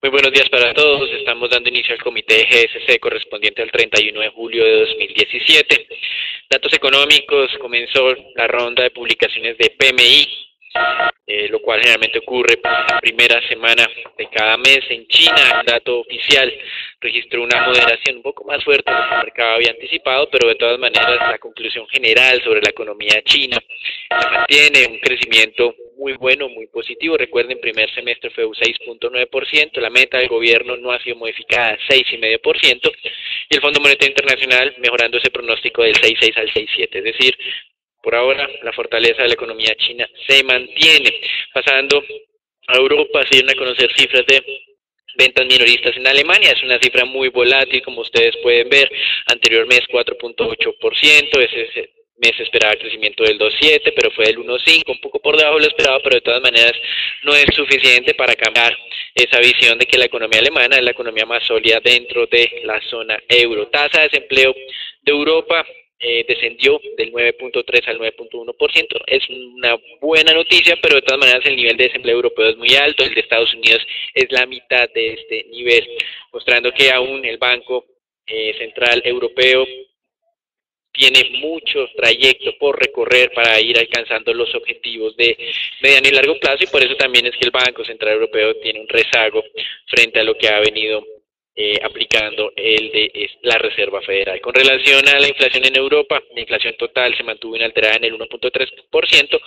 Muy buenos días para todos. Estamos dando inicio al comité GSC correspondiente al 31 de julio de 2017. Datos económicos, comenzó la ronda de publicaciones de PMI, lo cual generalmente ocurre la primera semana de cada mes. En China, el dato oficial registró una moderación un poco más fuerte de lo que el mercado había anticipado, pero de todas maneras la conclusión general sobre la economía china se mantiene un crecimiento muy bueno, muy positivo. Recuerden, primer semestre fue un 6.9%, la meta del gobierno no ha sido modificada, 6,5%, y el Fondo Monetario Internacional mejorando ese pronóstico del 6,6 al 6,7, es decir, por ahora la fortaleza de la economía china se mantiene. Pasando a Europa, se dieron a conocer cifras de ventas minoristas en Alemania. Es una cifra muy volátil, como ustedes pueden ver. Anterior mes 4.8%, ese mes esperaba crecimiento del 2,7, pero fue del 1,5, un poco por debajo de lo esperado, pero de todas maneras no es suficiente para cambiar esa visión de que la economía alemana es la economía más sólida dentro de la zona euro. Tasa de desempleo de Europa descendió del 9.3 al 9.1%. Es una buena noticia, pero de todas maneras el nivel de desempleo europeo es muy alto. El de Estados Unidos es la mitad de este nivel, mostrando que aún el Banco Central Europeo tiene mucho trayecto por recorrer para ir alcanzando los objetivos de mediano y largo plazo, y por eso también es que el Banco Central Europeo tiene un rezago frente a lo que ha venido aplicando la Reserva Federal. Con relación a la inflación en Europa, la inflación total se mantuvo inalterada en el 1.3%,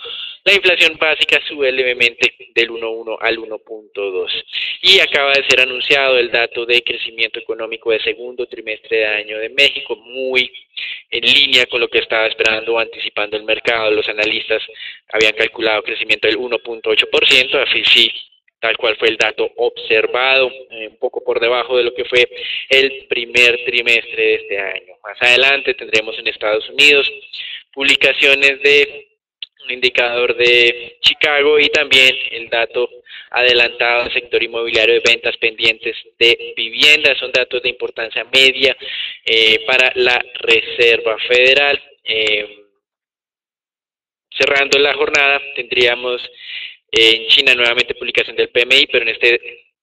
la inflación básica sube levemente del 1.1 al 1.2. Y acaba de ser anunciado el dato de crecimiento económico de segundo trimestre de año de México, muy en línea con lo que estaba esperando o anticipando el mercado. Los analistas habían calculado crecimiento del 1.8%, así sí, tal cual fue el dato observado, un poco por debajo de lo que fue el primer trimestre de este año. Más adelante tendremos en Estados Unidos publicaciones de un indicador de Chicago y también el dato adelantado del sector inmobiliario de ventas pendientes de vivienda. Son datos de importancia media para la Reserva Federal. Cerrando la jornada tendríamos en China nuevamente publicación del PMI, pero en esta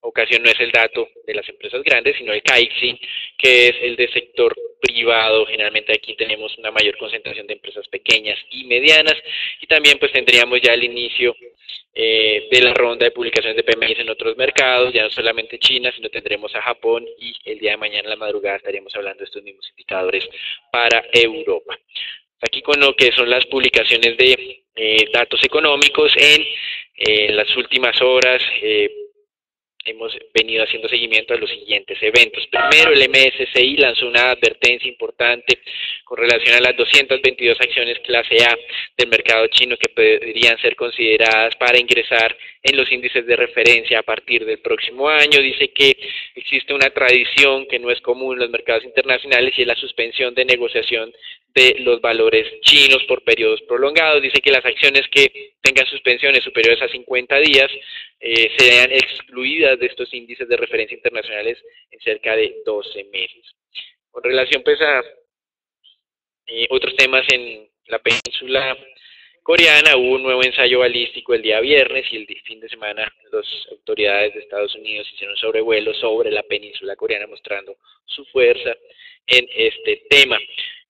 ocasión no es el dato de las empresas grandes, sino el Caixin, que es el de sector privado. Generalmente aquí tenemos una mayor concentración de empresas pequeñas y medianas, y también pues tendríamos ya el inicio de la ronda de publicaciones de PMI en otros mercados, ya no solamente China, sino tendremos a Japón, y el día de mañana en la madrugada estaríamos hablando de estos mismos indicadores para Europa. Aquí con lo que son las publicaciones de datos económicos en las últimas horas, hemos venido haciendo seguimiento a los siguientes eventos. Primero, el MSCI lanzó una advertencia importante con relación a las 222 acciones clase A del mercado chino que podrían ser consideradas para ingresar en los índices de referencia a partir del próximo año. Dice que existe una tradición que no es común en los mercados internacionales, y es la suspensión de negociación de los valores chinos por periodos prolongados. Dice que las acciones que tengan suspensiones superiores a 50 días sean excluidas de estos índices de referencia internacionales en cerca de 12 meses. Con relación pues a otros temas en la península coreana, hubo un nuevo ensayo balístico el día viernes, y el fin de semana las autoridades de Estados Unidos hicieron sobrevuelos sobre la península coreana, mostrando su fuerza en este tema.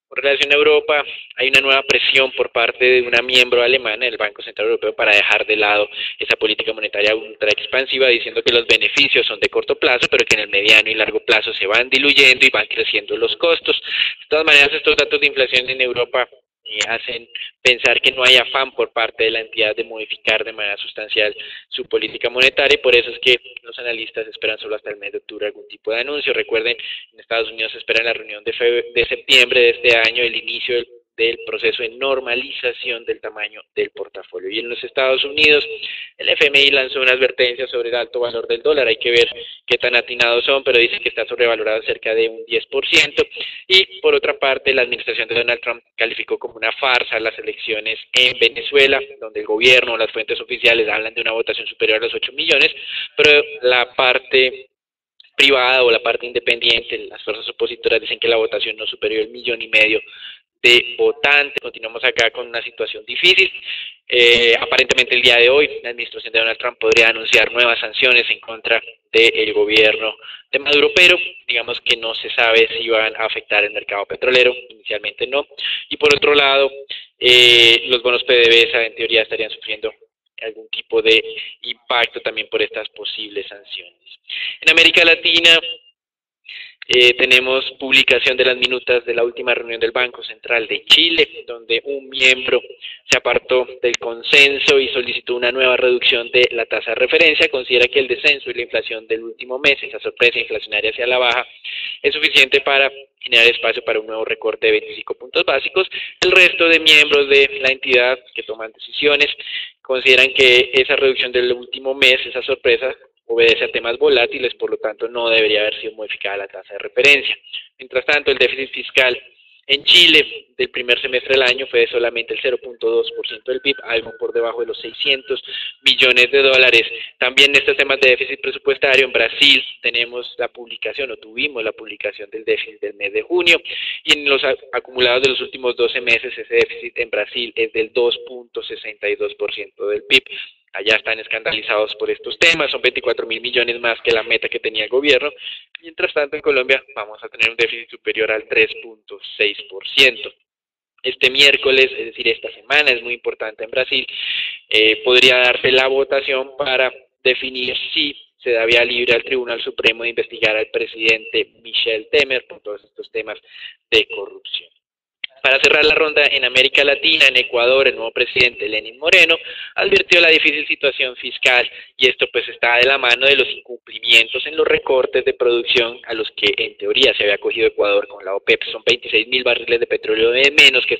Con relación a Europa, hay una nueva presión por parte de una miembro alemana del Banco Central Europeo para dejar de lado esa política monetaria ultra expansiva, diciendo que los beneficios son de corto plazo, pero que en el mediano y largo plazo se van diluyendo y van creciendo los costos. De todas maneras, estos datos de inflación en Europa hacen pensar que no hay afán por parte de la entidad de modificar de manera sustancial su política monetaria, y por eso es que los analistas esperan solo hasta el mes de octubre algún tipo de anuncio. Recuerden, en Estados Unidos se espera en la reunión de septiembre de este año el inicio del proceso de normalización del tamaño del portafolio. Y en los Estados Unidos, el FMI lanzó una advertencia sobre el alto valor del dólar. Hay que ver qué tan atinados son, pero dicen que está sobrevalorado cerca de un 10%. Y por otra parte, la administración de Donald Trump calificó como una farsa las elecciones en Venezuela, donde el gobierno o las fuentes oficiales hablan de una votación superior a los 8 millones, pero la parte privada o la parte independiente, las fuerzas opositoras, dicen que la votación no superó el 1,5 millones de votantes. Continuamos acá con una situación difícil. Aparentemente el día de hoy la administración de Donald Trump podría anunciar nuevas sanciones en contra del gobierno de Maduro, pero digamos que no se sabe si van a afectar el mercado petrolero, inicialmente no. Y por otro lado, los bonos PDVSA en teoría estarían sufriendo algún tipo de impacto también por estas posibles sanciones. En América Latina tenemos publicación de las minutas de la última reunión del Banco Central de Chile, donde un miembro se apartó del consenso y solicitó una nueva reducción de la tasa de referencia. Considera que el descenso y la inflación del último mes, esa sorpresa inflacionaria hacia la baja, es suficiente para generar espacio para un nuevo recorte de 25 puntos básicos. El resto de miembros de la entidad que toman decisiones consideran que esa reducción del último mes, esa sorpresa, obedece a temas volátiles, por lo tanto no debería haber sido modificada la tasa de referencia. Mientras tanto, el déficit fiscal en Chile del primer semestre del año fue de solamente el 0.2% del PIB, algo por debajo de los 600 millones de dólares. También en estos temas de déficit presupuestario, en Brasil tenemos la publicación, o tuvimos la publicación del déficit del mes de junio, y en los acumulados de los últimos 12 meses ese déficit en Brasil es del 2.62% del PIB. Allá están escandalizados por estos temas, son 24.000 millones más que la meta que tenía el gobierno. Mientras tanto, en Colombia vamos a tener un déficit superior al 3.6%. Este miércoles, es decir, esta semana, es muy importante en Brasil, podría darse la votación para definir si se da vía libre al Tribunal Supremo de investigar al presidente Michel Temer por todos estos temas de corrupción. Para cerrar la ronda en América Latina, en Ecuador, el nuevo presidente Lenín Moreno advirtió la difícil situación fiscal, y esto pues está de la mano de los incumplimientos en los recortes de producción a los que en teoría se había acogido Ecuador con la OPEP. Son 26.000 barriles de petróleo de menos que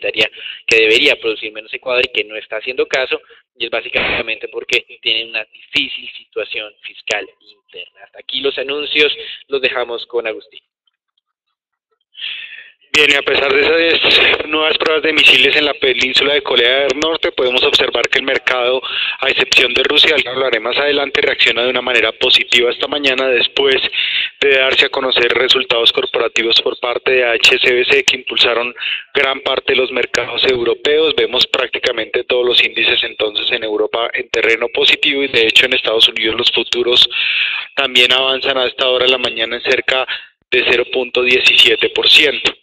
debería producir menos Ecuador y que no está haciendo caso, y es básicamente porque tiene una difícil situación fiscal interna. Hasta aquí los anuncios, los dejamos con Agustín. Bien, y a pesar de esas nuevas pruebas de misiles en la península de Corea del Norte, podemos observar que el mercado, a excepción de Rusia, al que hablaré más adelante, reacciona de una manera positiva esta mañana después de darse a conocer resultados corporativos por parte de HSBC que impulsaron gran parte de los mercados europeos. Vemos prácticamente todos los índices entonces en Europa en terreno positivo, y de hecho en Estados Unidos los futuros también avanzan a esta hora de la mañana en cerca de 0.17%.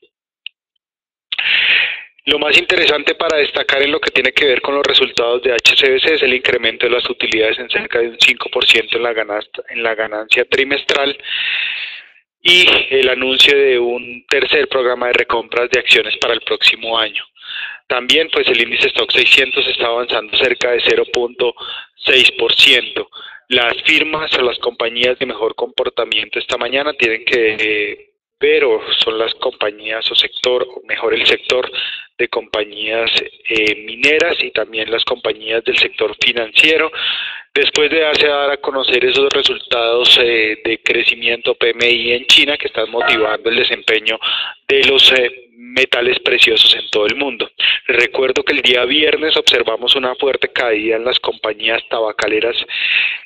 Lo más interesante para destacar en lo que tiene que ver con los resultados de HSBC es el incremento de las utilidades en cerca de un 5% en la ganancia trimestral, y el anuncio de un tercer programa de recompras de acciones para el próximo año. También pues el índice Stock 600 está avanzando cerca de 0.6%. Las firmas o las compañías de mejor comportamiento esta mañana tienen que pero son las compañías o sector, o mejor el sector de compañías mineras y también las compañías del sector financiero, después de darse a conocer esos resultados de crecimiento PMI en China que están motivando el desempeño de los metales preciosos en todo el mundo. Recuerdo que el día viernes observamos una fuerte caída en las compañías tabacaleras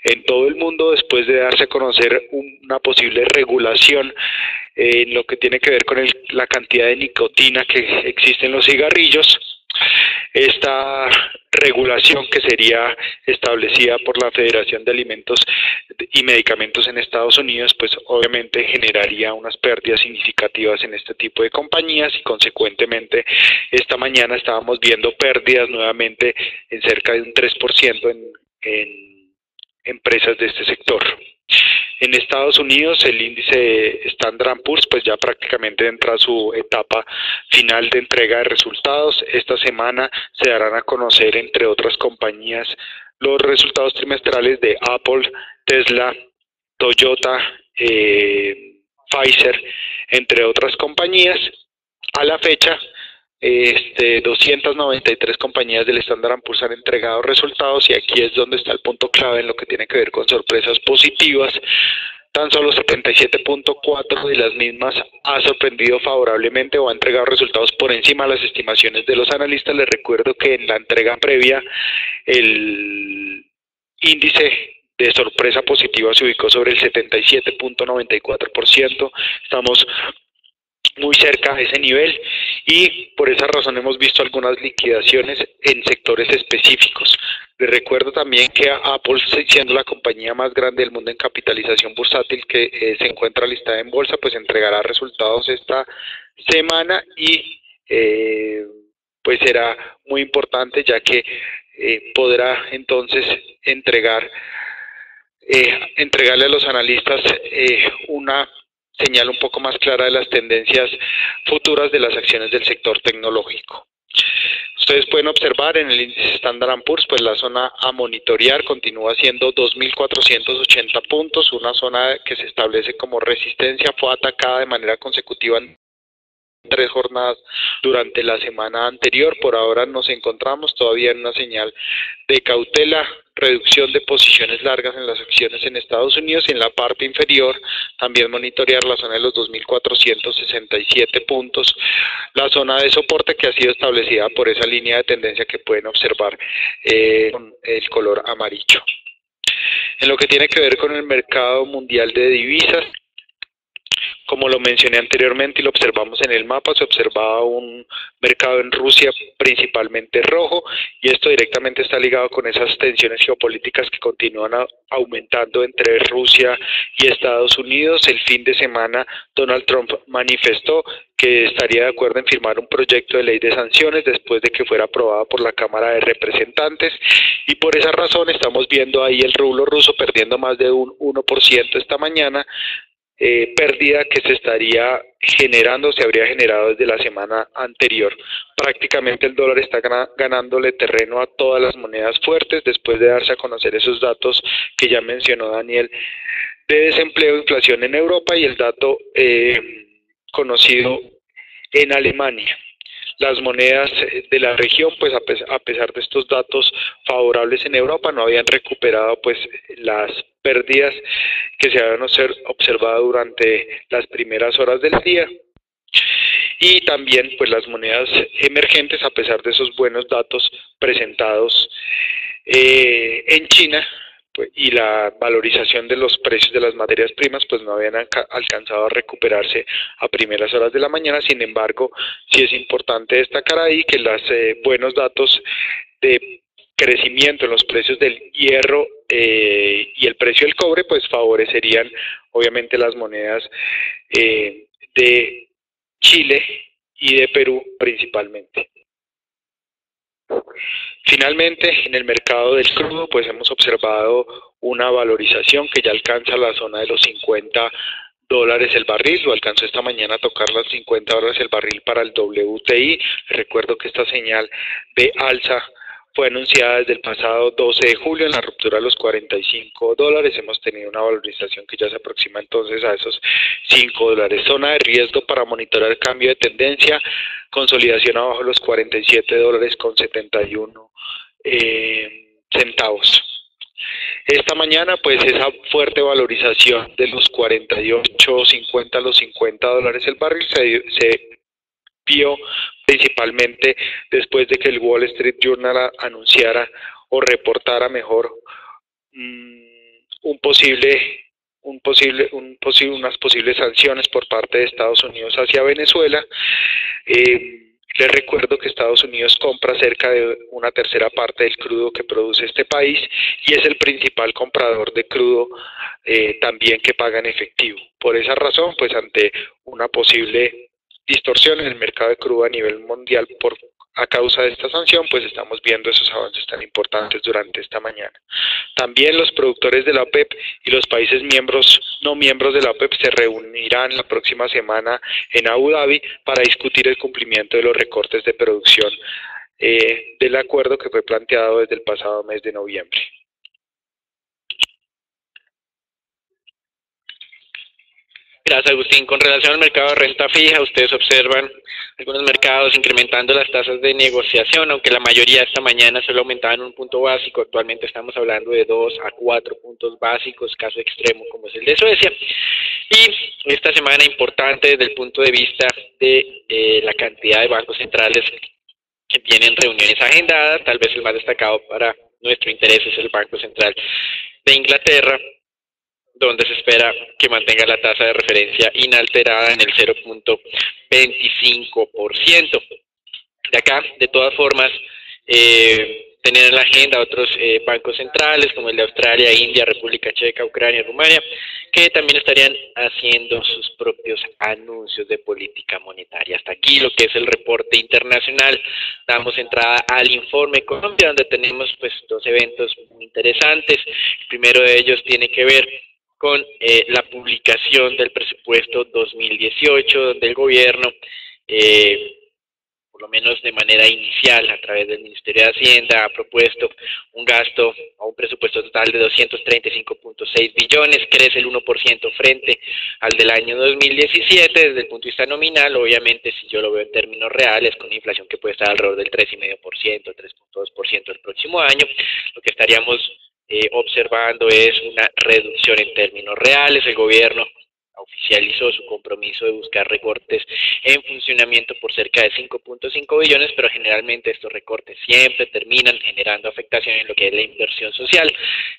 en todo el mundo después de darse a conocer una posible regulación en lo que tiene que ver con la cantidad de nicotina que existe en los cigarrillos. Esta regulación, que sería establecida por la Federación de Alimentos y Medicamentos en Estados Unidos, pues obviamente generaría unas pérdidas significativas en este tipo de compañías, y consecuentemente esta mañana estábamos viendo pérdidas nuevamente en cerca de un 3% en empresas de este sector. En Estados Unidos el índice Standard & Poor's pues ya prácticamente entra a su etapa final de entrega de resultados. Esta semana se darán a conocer, entre otras compañías, los resultados trimestrales de Apple, Tesla, Toyota, Pfizer, entre otras compañías. A la fecha, 293 compañías del Standard & Poor's han entregado resultados, y aquí es donde está el punto clave en lo que tiene que ver con sorpresas positivas. Tan solo 77.4 de las mismas ha sorprendido favorablemente o ha entregado resultados por encima de las estimaciones de los analistas. Les recuerdo que en la entrega previa el índice de sorpresa positiva se ubicó sobre el 77.94%. Estamos muy cerca a ese nivel, y por esa razón hemos visto algunas liquidaciones en sectores específicos. Les recuerdo también que Apple, siendo la compañía más grande del mundo en capitalización bursátil que se encuentra listada en bolsa, pues entregará resultados esta semana, y pues será muy importante, ya que podrá entonces entregarle a los analistas una señal un poco más clara de las tendencias futuras de las acciones del sector tecnológico. Ustedes pueden observar en el índice Standard & Poor's, pues la zona a monitorear continúa siendo 2.480 puntos, una zona que se establece como resistencia, fue atacada de manera consecutiva en 3 jornadas durante la semana anterior. Por ahora nos encontramos todavía en una señal de cautela, reducción de posiciones largas en las acciones en Estados Unidos, y en la parte inferior también monitorear la zona de los 2.467 puntos, la zona de soporte que ha sido establecida por esa línea de tendencia que pueden observar con el color amarillo. En lo que tiene que ver con el mercado mundial de divisas, como lo mencioné anteriormente y lo observamos en el mapa, se observaba un mercado en Rusia principalmente rojo, y esto directamente está ligado con esas tensiones geopolíticas que continúan aumentando entre Rusia y Estados Unidos. El fin de semana Donald Trump manifestó que estaría de acuerdo en firmar un proyecto de ley de sanciones después de que fuera aprobado por la Cámara de Representantes, y por esa razón estamos viendo ahí el rublo ruso perdiendo más de un 1% esta mañana, pérdida que se habría generado desde la semana anterior. Prácticamente el dólar está ganándole terreno a todas las monedas fuertes después de darse a conocer esos datos que ya mencionó Daniel, de desempleo e inflación en Europa, y el dato conocido en Alemania. Las monedas de la región, pues a pesar de estos datos favorables en Europa, no habían recuperado pues las pérdidas que se habían observado durante las primeras horas del día. Y también pues las monedas emergentes, a pesar de esos buenos datos presentados en China, y la valorización de los precios de las materias primas, pues no habían alcanzado a recuperarse a primeras horas de la mañana. Sin embargo, sí es importante destacar ahí que los buenos datos de crecimiento en los precios del hierro y el precio del cobre, pues favorecerían obviamente las monedas de Chile y de Perú principalmente. Finalmente, en el mercado del crudo, pues hemos observado una valorización que ya alcanza la zona de los $50 el barril. Lo alcanzó esta mañana a tocar los $50 el barril para el WTI. Recuerdo que esta señal de alza fue anunciada desde el pasado 12 de julio en la ruptura de los $45. Hemos tenido una valorización que ya se aproxima entonces a esos $5. Zona de riesgo para monitorear el cambio de tendencia, consolidación abajo de los $47.71 centavos. Esta mañana pues esa fuerte valorización de los 48.50 a los $50 el barril se vio principalmente después de que el Wall Street Journal anunciara o reportara mejor unas posibles sanciones por parte de Estados Unidos hacia Venezuela. Les recuerdo que Estados Unidos compra cerca de una tercera parte del crudo que produce este país, y es el principal comprador de crudo también que paga en efectivo. Por esa razón, pues ante una posible distorsión en el mercado de crudo a nivel mundial a causa de esta sanción, pues estamos viendo esos avances tan importantes durante esta mañana. También los productores de la OPEP y los países no miembros de la OPEP se reunirán la próxima semana en Abu Dhabi para discutir el cumplimiento de los recortes de producción del acuerdo que fue planteado desde el pasado mes de noviembre. Gracias, Agustín. Con relación al mercado de renta fija, ustedes observan algunos mercados incrementando las tasas de negociación, aunque la mayoría esta mañana solo aumentaban un punto básico. Actualmente estamos hablando de 2 a 4 puntos básicos, caso extremo como es el de Suecia. Y esta semana importante desde el punto de vista de la cantidad de bancos centrales que tienen reuniones agendadas. Tal vez el más destacado para nuestro interés es el Banco Central de Inglaterra, donde se espera que mantenga la tasa de referencia inalterada en el 0.25%. De acá, de todas formas, tener en la agenda otros bancos centrales como el de Australia, India, República Checa, Ucrania, Rumania, que también estarían haciendo sus propios anuncios de política monetaria. Hasta aquí lo que es el reporte internacional. Damos entrada al informe Colombia, donde tenemos pues dos eventos muy interesantes. El primero de ellos tiene que ver con la publicación del presupuesto 2018, donde el gobierno por lo menos de manera inicial, a través del Ministerio de Hacienda, ha propuesto un gasto o un presupuesto total de 235.6 billones, crece el 1% frente al del año 2017, desde el punto de vista nominal. Obviamente, si yo lo veo en términos reales, con una inflación que puede estar alrededor del 3,5%, 3,2% el próximo año, lo que estaríamos observando es una reducción en términos reales. El gobierno oficializó su compromiso de buscar recortes en funcionamiento por cerca de 5.5 billones, pero generalmente estos recortes siempre terminan generando afectación en lo que es la inversión social,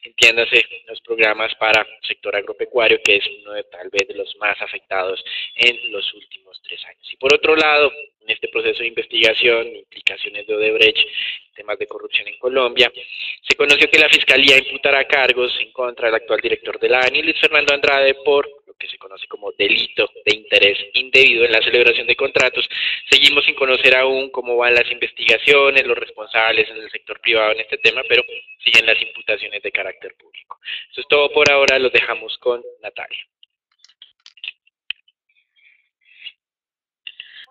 entiéndase los programas para el sector agropecuario, que es uno de tal vez de los más afectados en los últimos 3 años. Y por otro lado, en este proceso de investigación, implicaciones de Odebrecht, temas de corrupción en Colombia, se conoció que la Fiscalía imputará cargos en contra del actual director de la ANI, Luis Fernando Andrade, por lo que se conoce como delito de interés indebido en la celebración de contratos. Seguimos sin conocer aún cómo van las investigaciones, los responsables en el sector privado en este tema, pero siguen las imputaciones de carácter público. Eso es todo por ahora, los dejamos con Natalia.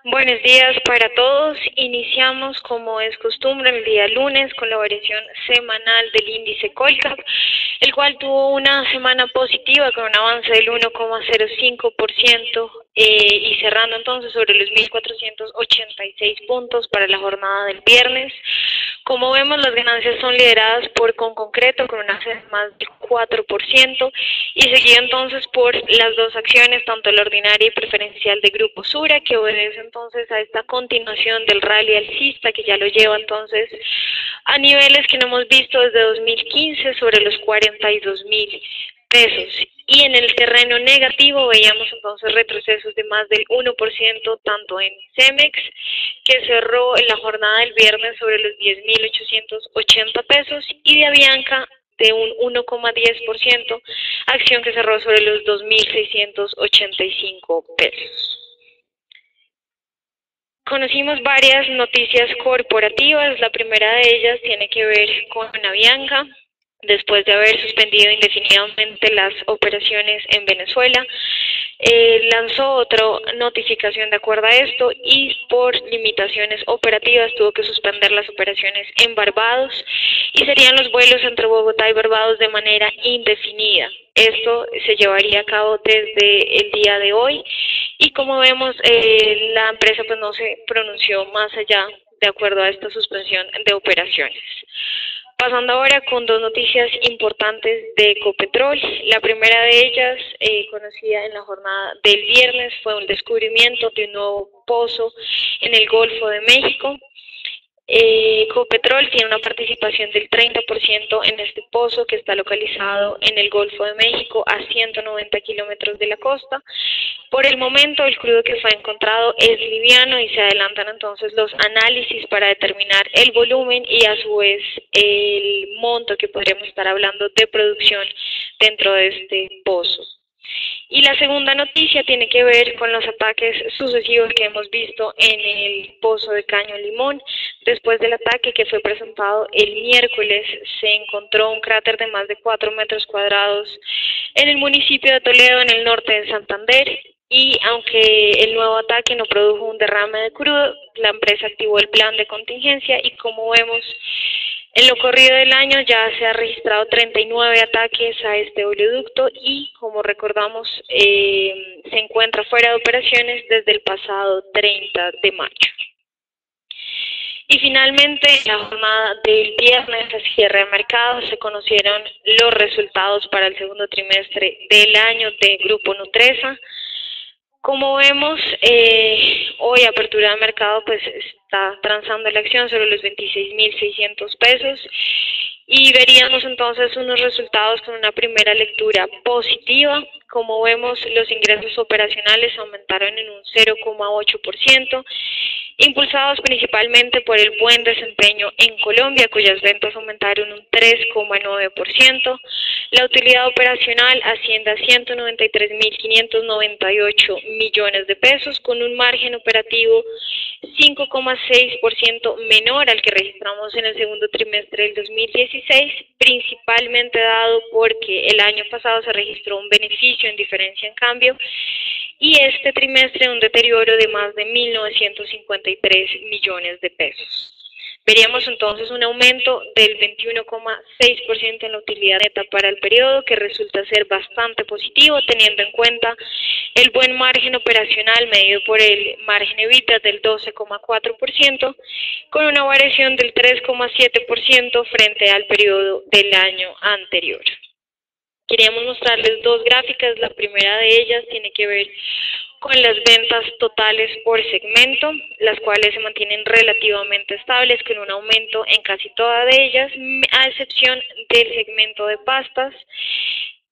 Buenos días para todos. Iniciamos, como es costumbre, el día lunes con la variación semanal del índice Colcap, el cual tuvo una semana positiva con un avance del 1,05% y cerrando entonces sobre los 1.486 puntos para la jornada del viernes. Como vemos, las ganancias son lideradas por Concreto con un avance de más del 4% y seguido entonces por las dos acciones, tanto la ordinaria y preferencial de Grupo Sura, que obedece entonces a esta continuación del rally alcista que ya lo lleva entonces a niveles que no hemos visto desde 2015 sobre los 42.000 pesos. Y en el terreno negativo veíamos entonces retrocesos de más del 1% tanto en Cemex, que cerró en la jornada del viernes sobre los 10.880 pesos, y de Avianca de un 1,10%, acción que cerró sobre los 2.685 pesos. Conocimos varias noticias corporativas. La primera de ellas tiene que ver con Avianca. Después de haber suspendido indefinidamente las operaciones en Venezuela, lanzó otra notificación de acuerdo a esto y por limitaciones operativas tuvo que suspender las operaciones en Barbados y serían los vuelos entre Bogotá y Barbados de manera indefinida. Esto se llevaría a cabo desde el día de hoy y como vemos la empresa pues no se pronunció más allá de acuerdo a esta suspensión de operaciones. Pasando ahora con dos noticias importantes de Ecopetrol. La primera de ellas, conocida en la jornada del viernes, fue el descubrimiento de un nuevo pozo en el Golfo de México. Ecopetrol tiene una participación del 30% en este pozo que está localizado en el Golfo de México a 190 kilómetros de la costa. Por el momento el crudo que fue encontrado es liviano y se adelantan entonces los análisis para determinar el volumen y a su vez el monto que podríamos estar hablando de producción dentro de este pozo. Y la segunda noticia tiene que ver con los ataques sucesivos que hemos visto en el pozo de Caño Limón. Después del ataque que fue presentado el miércoles, se encontró un cráter de más de 4 metros cuadrados en el municipio de Toledo, en el norte de Santander. Y aunque el nuevo ataque no produjo un derrame de crudo, la empresa activó el plan de contingencia y como vemos, en lo corrido del año ya se ha registrado 39 ataques a este oleoducto y, como recordamos, se encuentra fuera de operaciones desde el pasado 30 de mayo. Y finalmente, en la jornada del viernes, a cierre de mercado, se conocieron los resultados para el segundo trimestre del año de Grupo Nutresa. Como vemos, hoy apertura de mercado pues está transando la acción sobre los 26.600 pesos y veríamos entonces unos resultados con una primera lectura positiva. Como vemos, los ingresos operacionales aumentaron en un 0,8%, impulsados principalmente por el buen desempeño en Colombia, cuyas ventas aumentaron un 3,9%. La utilidad operacional asciende a 193.598 millones de pesos, con un margen operativo 5,6% menor al que registramos en el segundo trimestre del 2016, principalmente dado porque el año pasado se registró un beneficio en diferencia en cambio y este trimestre un deterioro de más de 1.953 millones de pesos. Veríamos entonces un aumento del 21,6% en la utilidad neta para el periodo, que resulta ser bastante positivo, teniendo en cuenta el buen margen operacional medido por el margen EBITDA del 12,4%, con una variación del 3,7% frente al periodo del año anterior. Queríamos mostrarles dos gráficas. La primera de ellas tiene que ver con las ventas totales por segmento, las cuales se mantienen relativamente estables con un aumento en casi todas de ellas, a excepción del segmento de pastas,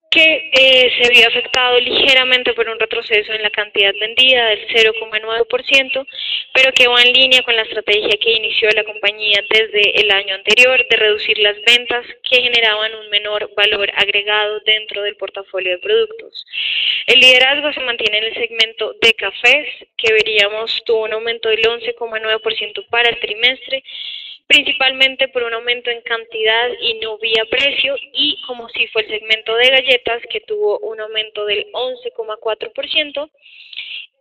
que se vio afectado ligeramente por un retroceso en la cantidad vendida del 0,9%, pero que va en línea con la estrategia que inició la compañía desde el año anterior de reducir las ventas que generaban un menor valor agregado dentro del portafolio de productos. El liderazgo se mantiene en el segmento de cafés, que veríamos tuvo un aumento del 11,9% para el trimestre, principalmente por un aumento en cantidad y no vía precio, y como si fue el segmento de galletas, que tuvo un aumento del 11,4%,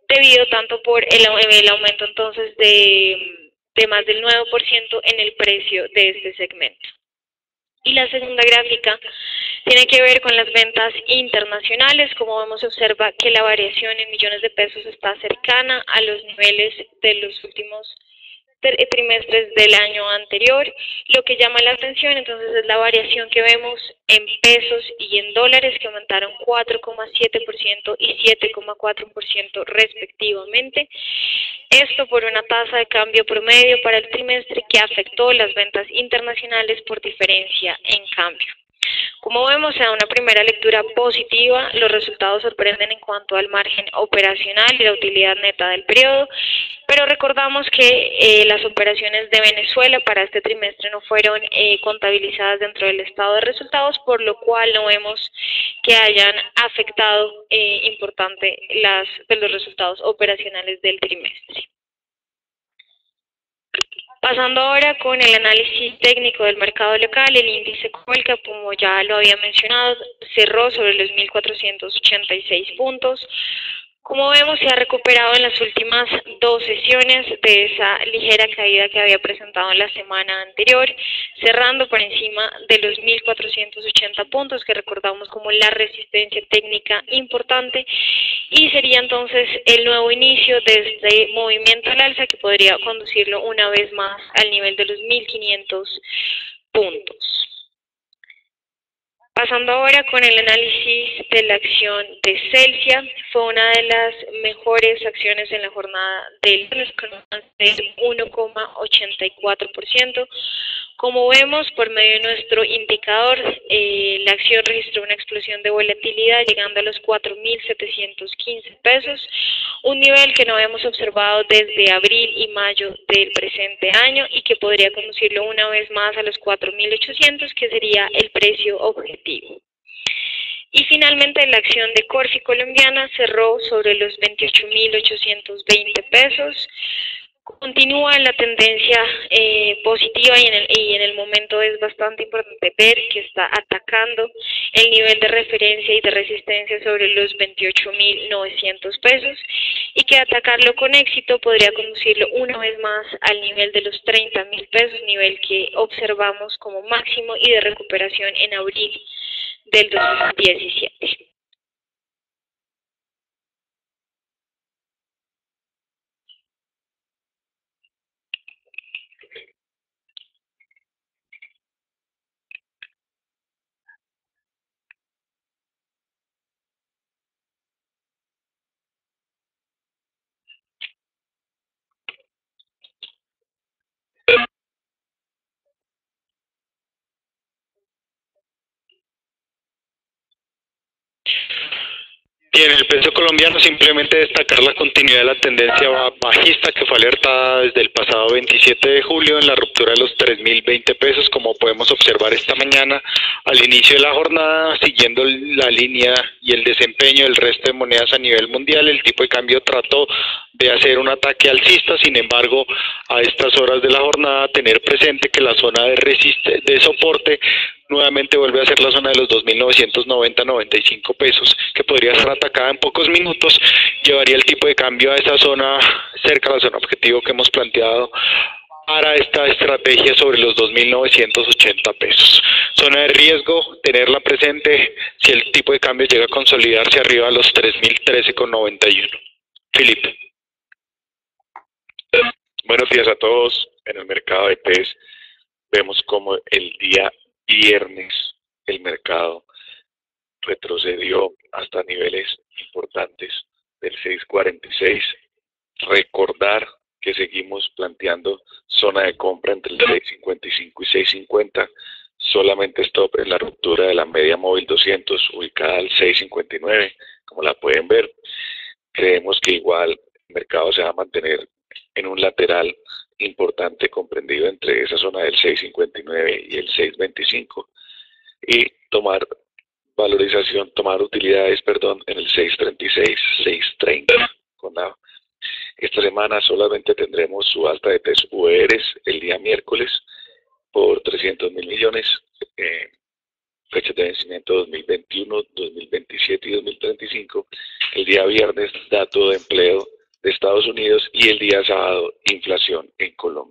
debido tanto por el aumento entonces de más del 9% en el precio de este segmento. Y la segunda gráfica tiene que ver con las ventas internacionales. Como vemos, se observa que la variación en millones de pesos está cercana a los niveles de los últimos trimestres del año anterior. Lo que llama la atención entonces es la variación que vemos en pesos y en dólares, que aumentaron 4,7% y 7,4% respectivamente. Esto por una tasa de cambio promedio para el trimestre que afectó las ventas internacionales por diferencia en cambio. Como vemos, se da una primera lectura positiva. Los resultados sorprenden en cuanto al margen operacional y la utilidad neta del periodo, pero recordamos que las operaciones de Venezuela para este trimestre no fueron contabilizadas dentro del estado de resultados, por lo cual no vemos que hayan afectado importante los resultados operacionales del trimestre. Pasando ahora con el análisis técnico del mercado local, el índice Colca, como ya lo había mencionado, cerró sobre los 1.486 puntos. Como vemos, se ha recuperado en las últimas dos sesiones de esa ligera caída que había presentado en la semana anterior, cerrando por encima de los 1.480 puntos, que recordamos como la resistencia técnica importante, y sería entonces el nuevo inicio de este movimiento al alza que podría conducirlo una vez más al nivel de los 1.500 puntos. Pasando ahora con el análisis de la acción de Celsia, fue una de las mejores acciones en la jornada del lunes, con un avance del 1,84%. Como vemos, por medio de nuestro indicador, la acción registró una explosión de volatilidad llegando a los 4.715 pesos, un nivel que no habíamos observado desde abril y mayo del presente año y que podría conducirlo una vez más a los 4.800, que sería el precio objetivo. Y finalmente la acción de Corfi colombiana cerró sobre los 28.820 pesos. Continúa la tendencia positiva y en el momento es bastante importante ver que está atacando el nivel de referencia y de resistencia sobre los 28.900 pesos y que atacarlo con éxito podría conducirlo una vez más al nivel de los 30.000 pesos, nivel que observamos como máximo y de recuperación en abril del 2017. Y en el peso colombiano simplemente destacar la continuidad de la tendencia bajista que fue alertada desde el pasado 27 de julio en la ruptura de los 3.020 pesos, como podemos observar esta mañana al inicio de la jornada, siguiendo la línea y el desempeño del resto de monedas a nivel mundial. El tipo de cambio trató de hacer un ataque alcista, sin embargo, a estas horas de la jornada tener presente que la zona de soporte nuevamente vuelve a ser la zona de los 2.990-95 pesos, que podría ser atacada en pocos minutos, llevaría el tipo de cambio a esa zona, cerca de la zona objetivo que hemos planteado para esta estrategia sobre los 2.980 pesos. Zona de riesgo, tenerla presente si el tipo de cambio llega a consolidarse arriba a los 3.013,91. Felipe. Buenos días a todos. En el mercado de PES vemos como el día viernes el mercado retrocedió hasta niveles importantes del 6.46. Recordar que seguimos planteando zona de compra entre el 6.55 y 6.50. Solamente stop en la ruptura de la media móvil 200 ubicada al 6.59. Como la pueden ver, creemos que igual el mercado se va a mantener en un lateral importante comprendido entre esa zona del 6.59 y el 6.25 y tomar utilidades, en el 6.36, 6.30. Esta semana solamente tendremos subasta de TES-UERs el día miércoles por 300.000 millones, fechas de vencimiento 2021, 2027 y 2035. El día viernes, dato de empleo de Estados Unidos y el día sábado, inflación en Colombia.